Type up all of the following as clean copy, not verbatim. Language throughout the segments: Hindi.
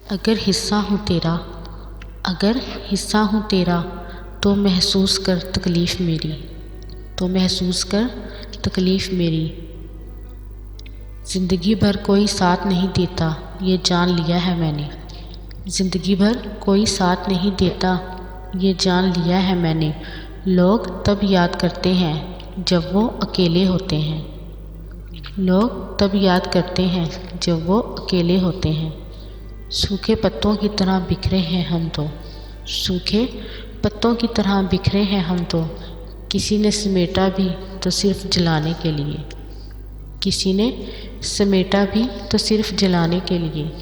अगर हिस्सा हूँ तेरा तो महसूस कर तकलीफ़ मेरी। ज़िंदगी भर कोई साथ नहीं देता ये जान लिया है मैंने। ज़िंदगी भर कोई साथ नहीं देता ये जान लिया है मैंने। लोग तब याद करते हैं जब वो अकेले होते हैं। लोग तब याद करते हैं जब वो अकेले होते हैं। सूखे पत्तों की तरह बिखरे हैं हम तो। सूखे पत्तों की तरह बिखरे हैं हम तो। किसी ने समेटा भी तो सिर्फ जलाने के लिए। किसी ने समेटा भी तो सिर्फ जलाने के लिए।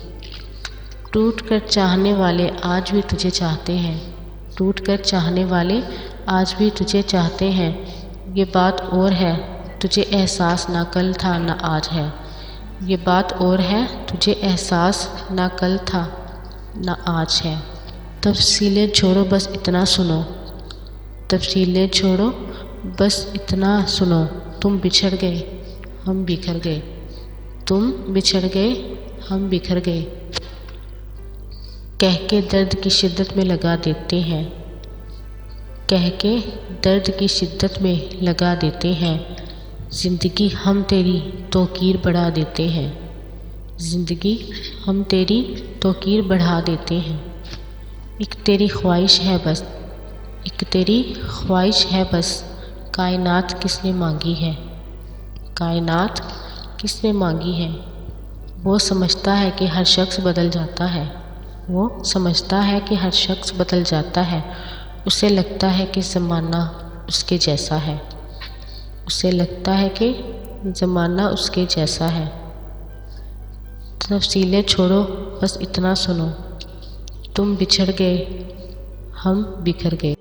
टूट कर चाहने वाले आज भी तुझे चाहते हैं। टूट कर चाहने वाले आज भी तुझे चाहते हैं। ये बात और है तुझे एहसास ना कल था ना आज है। ये बात और है तुझे एहसास ना कल था ना आज है। तफसीलें छोड़ो बस इतना सुनो। तफसीलें छोड़ो बस इतना सुनो। तुम बिछड़ गए हम बिखर गए। तुम बिछड़ गए हम बिखर गए। कह के दर्द की शिद्दत में लगा देते हैं। कह के दर्द की शिद्दत में लगा देते हैं। ज़िंदगी हम तेरी तौकीर बढ़ा देते हैं। ज़िंदगी हम तेरी तौकीर बढ़ा देते हैं। एक तेरी ख्वाहिश है बस। एक तेरी ख्वाहिश है बस। कायनात किसने मांगी है। कायनात किसने मांगी है। वो समझता है कि हर शख्स बदल जाता है। वो समझता है कि हर शख्स बदल जाता है। उसे लगता है कि ज़माना उसके जैसा है। उसे लगता है कि ज़माना उसके जैसा है। तफसीलें छोड़ो बस इतना सुनो। तुम बिछड़ गए हम बिखर गए।